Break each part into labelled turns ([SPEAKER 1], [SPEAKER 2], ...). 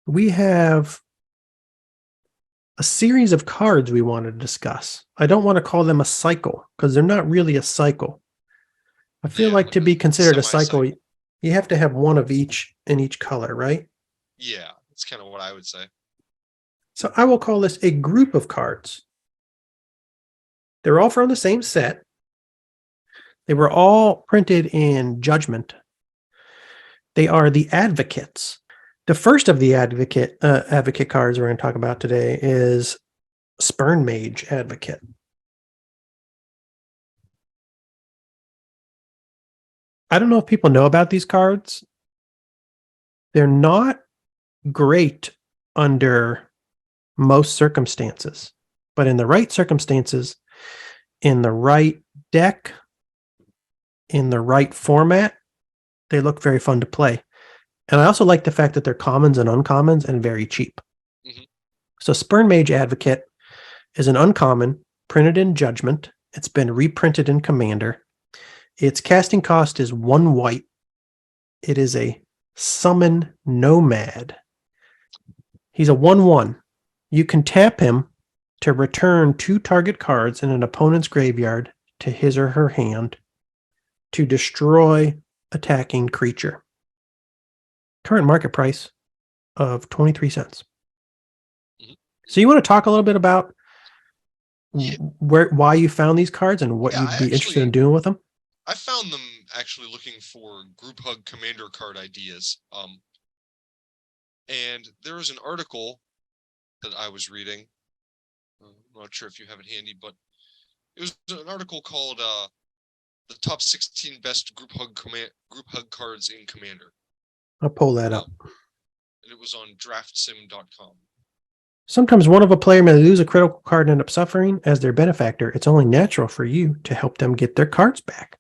[SPEAKER 1] we have a series of cards we want to discuss. I don't want to call them a cycle because they're not really a cycle. I feel
[SPEAKER 2] Yeah,
[SPEAKER 1] like
[SPEAKER 2] like
[SPEAKER 1] to
[SPEAKER 2] a
[SPEAKER 1] be considered a cycle,
[SPEAKER 2] semi-cycle.
[SPEAKER 1] you have to have one of each in each color, right?
[SPEAKER 2] Yeah, that's kind of what I would say.
[SPEAKER 1] So I will call this a group of cards. They're all from the same set. They were all printed in Judgement. They are the Advocates. The first of the advocate cards we're going to talk about today is Spurn Mage Advocate. I don't know if people know about these cards. They're not great under most circumstances, but in the right circumstances, in the right deck, in the right format, they look very fun to play. And I also like the fact that they're commons and uncommons and very cheap.
[SPEAKER 2] Mhm.
[SPEAKER 1] So Spurn Mage Advocate is an uncommon printed in Judgement. It's been reprinted in Commander. Its casting cost is 1 white. It is a summon nomad. He's a 1/1. You can tap him to return 2 target cards in an opponent's graveyard to his or her hand to destroy attacking creature. Current market price of 23 cents.
[SPEAKER 2] Mhm.
[SPEAKER 1] So you want to talk a little bit about
[SPEAKER 2] Yeah,
[SPEAKER 1] why you found these cards and what
[SPEAKER 2] yeah.
[SPEAKER 1] you'd be interested in doing with them?
[SPEAKER 2] I found them actually looking for group hug commander card ideas. And there was an article that I was reading. I'm not sure if you have it handy, but it was an article called "The Top 16 Best Group Hug Cards in Commander."
[SPEAKER 1] I'll pull that up.
[SPEAKER 2] And it was on DraftSim.com.
[SPEAKER 1] Sometimes one of a player may lose a critical card and end up suffering. As their benefactor, it's only natural for you to help them get their cards back.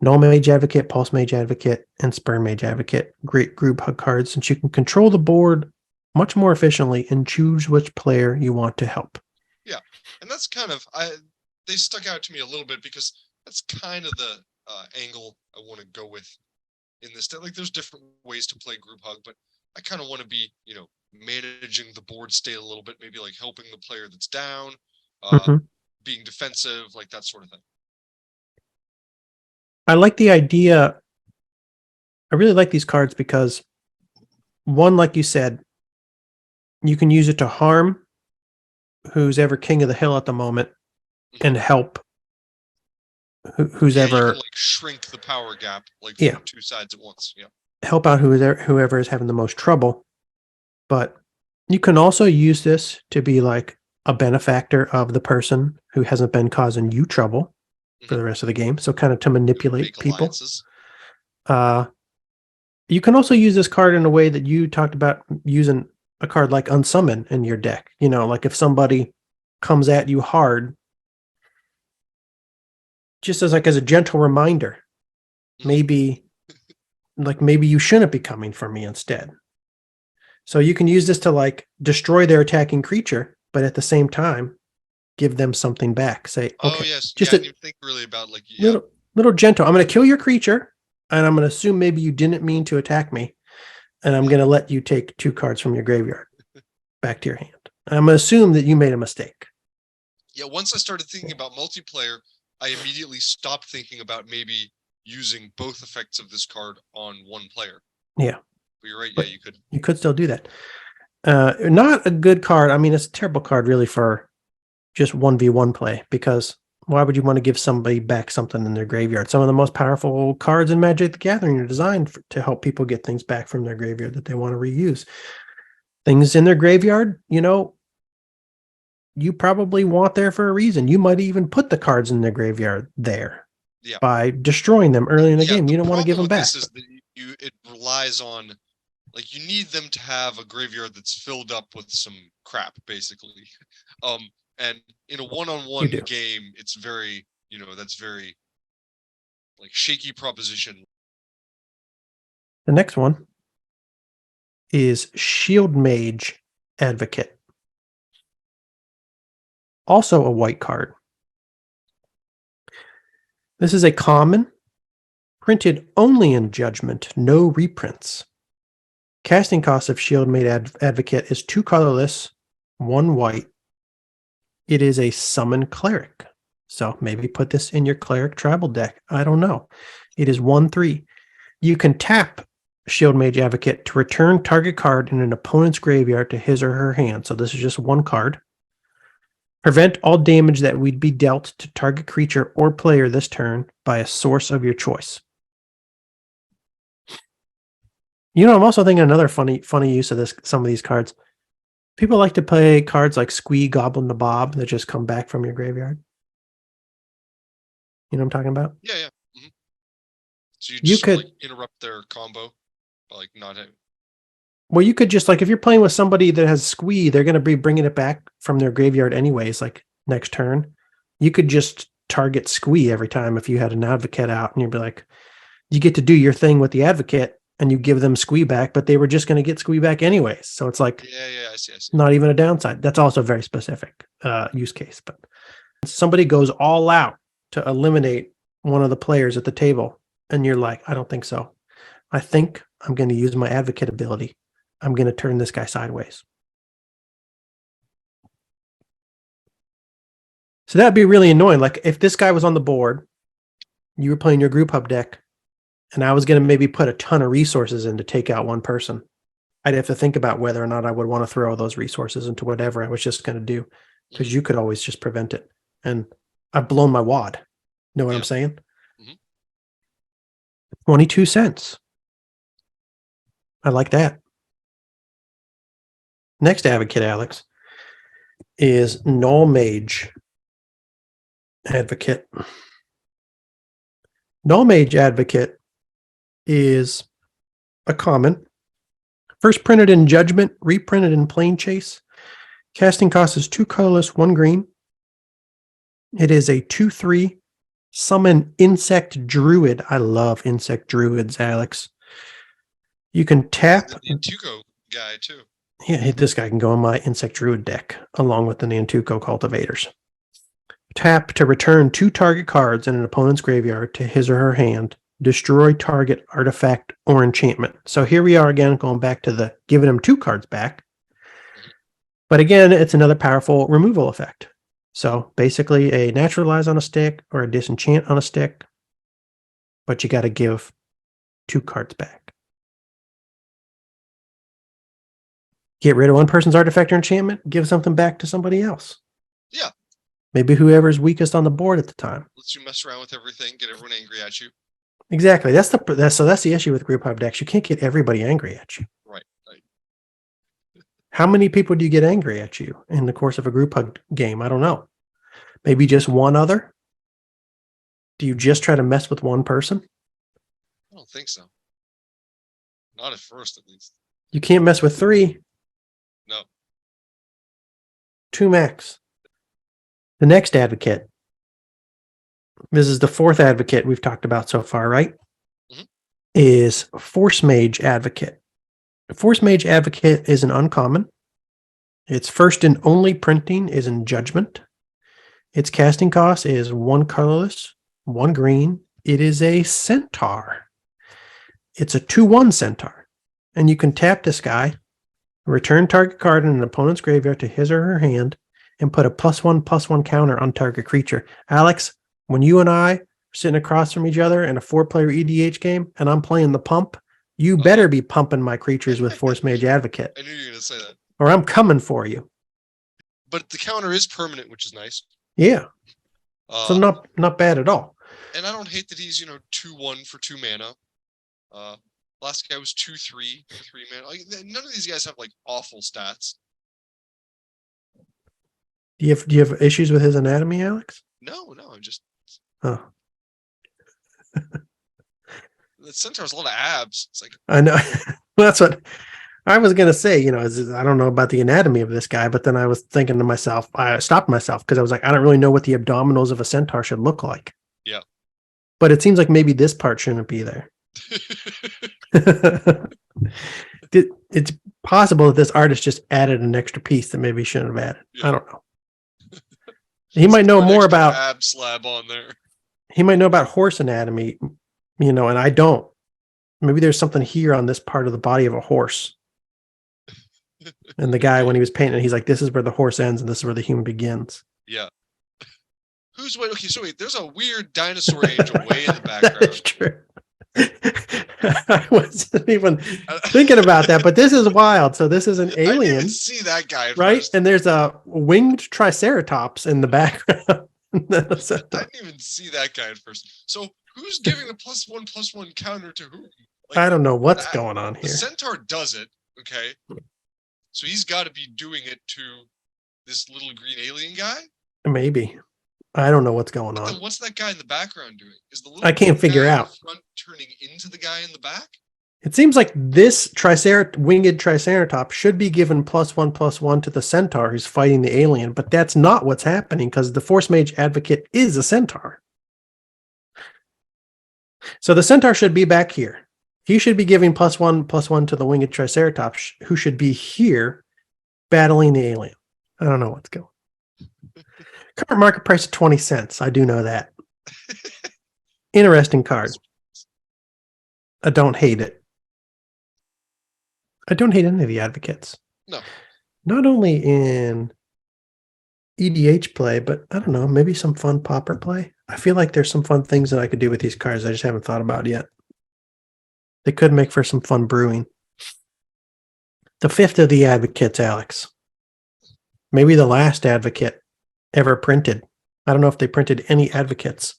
[SPEAKER 1] Null Mage Advocate, Pulse Mage Advocate, and Spurn Mage Advocate. Great group hug cards since you can control the board much more efficiently and choose which player you want to help.
[SPEAKER 2] Yeah, and that's kind of they stuck out to me a little bit because that's kind of the angle I want to go with in this. Like, there's different ways to play group hug, but I kind of want to be, managing the board state a little bit, maybe like helping the player that's down,
[SPEAKER 1] Mm-hmm.
[SPEAKER 2] being defensive, like that sort of thing.
[SPEAKER 1] I like the idea. I really like these cards because, one, like you said, you can use it to harm who's ever king of the hill at the moment and help who's
[SPEAKER 2] Yeah, you can
[SPEAKER 1] ever
[SPEAKER 2] like shrink the power gap like
[SPEAKER 1] yeah
[SPEAKER 2] from two sides at once. Yeah.
[SPEAKER 1] help out whoever is having the most trouble. But you can also use this to be like a benefactor of the person who hasn't been causing you trouble for the rest of the game. So kind of to manipulate
[SPEAKER 2] Make
[SPEAKER 1] people.
[SPEAKER 2] alliances.
[SPEAKER 1] You can also use this card in a way that you talked about using a card like Unsummon in your deck. Like if somebody comes at you hard, just as a gentle reminder, maybe you shouldn't be coming for me instead. So you can use this to like destroy their attacking creature, but at the same time, give them something back. Say,
[SPEAKER 2] Oh
[SPEAKER 1] okay,
[SPEAKER 2] yes, yeah.
[SPEAKER 1] just
[SPEAKER 2] I
[SPEAKER 1] a
[SPEAKER 2] didn't even think really about like
[SPEAKER 1] little gentle. I'm going to kill your creature, and I'm going to assume maybe you didn't mean to attack me, and I'm going to let you take 2 cards from your graveyard back to your hand. I'm going to assume that you made a mistake.
[SPEAKER 2] Yeah, once I started thinking about multiplayer, I immediately stopped thinking about maybe using both effects of this card on one player.
[SPEAKER 1] Yeah.
[SPEAKER 2] But you're right,
[SPEAKER 1] But
[SPEAKER 2] yeah, you could.
[SPEAKER 1] You could still do that. Not a good card. I mean, it's a terrible card really for just 1v1 play, because why would you want to give somebody back something in their graveyard? Some of the most powerful cards in Magic the Gathering are designed to help people get things back from their graveyard that they want to reuse. Things in their graveyard, you probably want there for a reason. You might even put the cards in their graveyard there
[SPEAKER 2] Yeah.
[SPEAKER 1] by destroying them early in the game. You don't want to give them back.
[SPEAKER 2] This is that it relies on, like, you need them to have a graveyard that's filled up with some crap, basically. And in a one-on-one game, it's very, that's very like shaky proposition.
[SPEAKER 1] The next one is Shield Mage Advocate. Also a white card. This is a common, printed only in Judgement, no reprints. Casting cost of Shield Mage Advocate is 2 colorless, 1 white. It is a summon cleric. So maybe put this in your cleric tribal deck. I don't know. It is 1/3. You can tap Shield Mage Advocate to return target card in an opponent's graveyard to his or her hand. So this is just 1 card. Prevent all damage that would be dealt to target creature or player this turn by a source of your choice. You know, I'm also thinking another funny use of this. Some of these cards. People like to play cards like Squee, Goblin the Bob that just come back from your graveyard. You know what I'm talking about?
[SPEAKER 2] Yeah, yeah. Mm-hmm. So you
[SPEAKER 1] You
[SPEAKER 2] just sort of,
[SPEAKER 1] could-
[SPEAKER 2] like, interrupt their combo by like not having.
[SPEAKER 1] Well, you could just like if you're playing with somebody that has Squee, they're going to be bringing it back from their graveyard anyways. Like next turn, you could just target Squee every time if you had an advocate out, and you'd be like, you get to do your thing with the advocate, and you give them Squee back, but they were just going to get Squee back anyways. So it's like,
[SPEAKER 2] Yeah, I see.
[SPEAKER 1] not even a downside. That's also a very specific use case. But somebody goes all out to eliminate one of the players at the table, and you're like, I don't think so. I think I'm going to use my advocate ability. I'm going to turn this guy sideways. So that'd be really annoying. Like if this guy was on the board, you were playing your group hub deck, and I was going to maybe put a ton of resources in to take out one person. I'd have to think about whether or not I would want to throw those resources into whatever I was just going to do, because you could always just prevent it. And I've blown my wad. Know what I'm saying?
[SPEAKER 2] Mhm.
[SPEAKER 1] 22 cents. I like that. Next advocate, Alex, is Null Mage Advocate. Null Mage Advocate is a common. First printed in Judgment, reprinted in Plane Chase. Casting cost is 2 colorless, 1 green. It is a 2/3 summon insect druid. I love insect druids, Alex. You can tap.
[SPEAKER 2] The Tuco guy too.
[SPEAKER 1] Yeah, this guy can go on my insect druid deck along with the Nantuko cultivators. Tap to return 2 target cards in an opponent's graveyard to his or her hand. Destroy target artifact or enchantment. So here we are again, going back to the giving them 2 cards back. But again, it's another powerful removal effect. So basically a naturalize on a stick or a disenchant on a stick, but you got to give 2 cards back. Get rid of one person's artifact or enchantment, give something back to somebody else.
[SPEAKER 2] Yeah.
[SPEAKER 1] Maybe whoever's weakest on the board at the time.
[SPEAKER 2] Lets you mess around with everything, get everyone angry at you.
[SPEAKER 1] Exactly. That's the issue with group hub decks. You can't get everybody angry at you.
[SPEAKER 2] Right.
[SPEAKER 1] How many people do you get angry at you in the course of a group hug game? I don't know. Maybe just one other? Do you just try to mess with one person?
[SPEAKER 2] I don't think so. Not at first, at least.
[SPEAKER 1] You can't mess with 3.
[SPEAKER 2] No.
[SPEAKER 1] 2 max. The next advocate. This is the 4th advocate we've talked about so far, right?
[SPEAKER 2] Mm-hmm.
[SPEAKER 1] Is Force Mage Advocate. Force Mage Advocate is an uncommon. Its first and only printing is in Judgment. Its casting cost is 1 colorless, 1 green. It is a centaur. It's a 2/1 centaur. And you can tap this guy, return target card in an opponent's graveyard to his or her hand, and put a +1/+1 counter on target creature. Alex, when you and I are sitting across from each other in a 4-player EDH game and I'm playing the pump, you better be pumping my creatures with Force Mage Advocate.
[SPEAKER 2] I knew you were going to say that.
[SPEAKER 1] Or I'm coming for you.
[SPEAKER 2] But the counter is permanent, which is nice.
[SPEAKER 1] Yeah. So not bad at all.
[SPEAKER 2] And I don't hate that he's 2/1 for 2 mana. Last guy was 2/3 for 3 mana. Like, none of these guys have like awful stats.
[SPEAKER 1] Do you have issues with his anatomy, Alex?
[SPEAKER 2] No, I'm just.
[SPEAKER 1] Oh.
[SPEAKER 2] The centaur's a lot of abs. It's like,
[SPEAKER 1] I know. That's what I was going to say. I don't know about the anatomy of this guy, but then I was thinking to myself, I stopped myself because I was like, I don't really know what the abdominals of a centaur should look like.
[SPEAKER 2] Yeah.
[SPEAKER 1] But it seems like maybe this part shouldn't be there. It's possible that this artist just added an extra piece that maybe he shouldn't have added.
[SPEAKER 2] Yeah.
[SPEAKER 1] I don't know. He might know more about
[SPEAKER 2] ab slab on there.
[SPEAKER 1] He might know about horse anatomy, and I don't. Maybe there's something here on this part of the body of a horse And the guy, when he was painting it, he's like, this is where the horse ends and this is where the human begins.
[SPEAKER 2] Yeah. Who's wait? Okay, so wait, there's a weird dinosaur angel way in the
[SPEAKER 1] That is
[SPEAKER 2] background.
[SPEAKER 1] true. I wasn't even thinking about that, but this is wild. So this is an
[SPEAKER 2] I didn't
[SPEAKER 1] alien,
[SPEAKER 2] even see that guy at
[SPEAKER 1] right?
[SPEAKER 2] first.
[SPEAKER 1] And there's a winged triceratops in the background.
[SPEAKER 2] I didn't even see that guy at first. So who's giving the +1/+1 counter to who? Like,
[SPEAKER 1] I don't know what's going on
[SPEAKER 2] the
[SPEAKER 1] here.
[SPEAKER 2] centaur does it, okay? So he's got to be doing it to this little green alien guy.
[SPEAKER 1] Maybe. I don't know what's going
[SPEAKER 2] But
[SPEAKER 1] on.
[SPEAKER 2] then what's that guy in the background doing? Is the little
[SPEAKER 1] I can't
[SPEAKER 2] guy
[SPEAKER 1] figure
[SPEAKER 2] in the
[SPEAKER 1] out.
[SPEAKER 2] front turning into the guy in the back?
[SPEAKER 1] It seems like this winged triceratops should be given +1/+1 to the centaur who's fighting the alien, but that's not what's happening because the Force Mage Advocate is a centaur. So the centaur should be back here. He should be giving +1/+1 to the winged triceratops, who should be here battling the alien. I don't know what's going on. Current market price of 20 cents. I do know that. Interesting card. I don't hate it. I don't hate any of the advocates.
[SPEAKER 2] No.
[SPEAKER 1] Not only in EDH play, but I don't know, maybe some fun popper play. I feel like there's some fun things that I could do with these cards. I just haven't thought about yet. They could make for some fun brewing. The fifth of the advocates, Alex. Maybe the last advocate ever printed. I don't know if they printed any advocates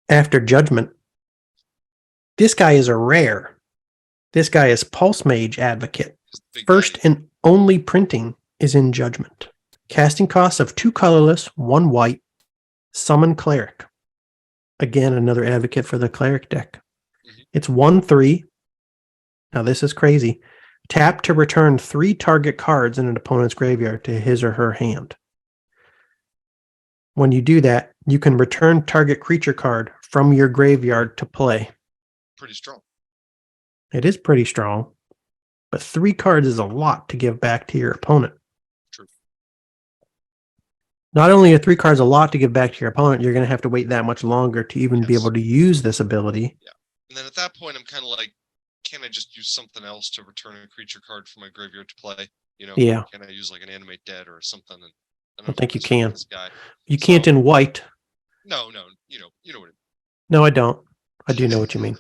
[SPEAKER 1] after Judgment. This guy is a rare. This guy is Pulse Mage Advocate. First and only printing is in Judgment. Casting costs of 2 colorless, 1 white. Summon Cleric. Again, another advocate for the Cleric deck. It's 1/3. Now this is crazy. Tap to return 3 target cards in an opponent's graveyard to his or her hand. When you do that, you can return target creature card from your graveyard to play.
[SPEAKER 2] Pretty strong.
[SPEAKER 1] It is pretty strong, but 3 cards is a lot to give back to your opponent.
[SPEAKER 2] True.
[SPEAKER 1] Not only are 3 cards a lot to give back to your opponent, you're going to have to wait that much longer to even be able to use this ability.
[SPEAKER 2] Yeah. And then at that point, I'm kind of like, can I just use something else to return a creature card from my graveyard to play? You know,
[SPEAKER 1] Yeah.
[SPEAKER 2] Can I use like an Animate Dead or something? And
[SPEAKER 1] I don't think you can.
[SPEAKER 2] This guy.
[SPEAKER 1] You can't in white.
[SPEAKER 2] No, you know what I mean.
[SPEAKER 1] No, I don't. I do know what you mean.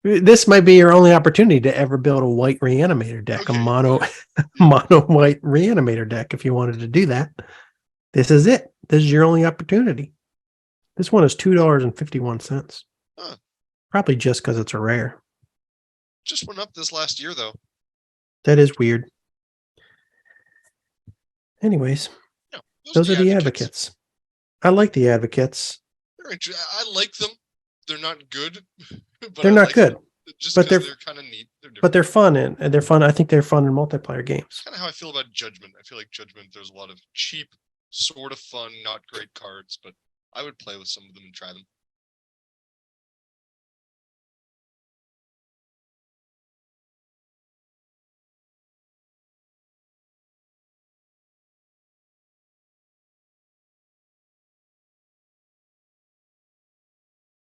[SPEAKER 1] This might be your only opportunity to ever build a white reanimator deck,
[SPEAKER 2] Okay.
[SPEAKER 1] a mono white reanimator deck. If you wanted to do that, this is it. This is your only opportunity. This one is $2.51.
[SPEAKER 2] Huh.
[SPEAKER 1] Probably just because it's a rare.
[SPEAKER 2] Just went up this last year, though.
[SPEAKER 1] That is weird. Anyways,
[SPEAKER 2] No,
[SPEAKER 1] those are the advocates. I like the advocates.
[SPEAKER 2] I like them. They're not good. But
[SPEAKER 1] They're not good.
[SPEAKER 2] Just
[SPEAKER 1] but
[SPEAKER 2] they're kind of neat.
[SPEAKER 1] But they're fun and they're fun. I think they're fun in multiplayer games.
[SPEAKER 2] Kind of how I feel about Judgment. I feel like Judgment, there's a lot of cheap, sort of fun, not great cards, but I would play with some of them and try them.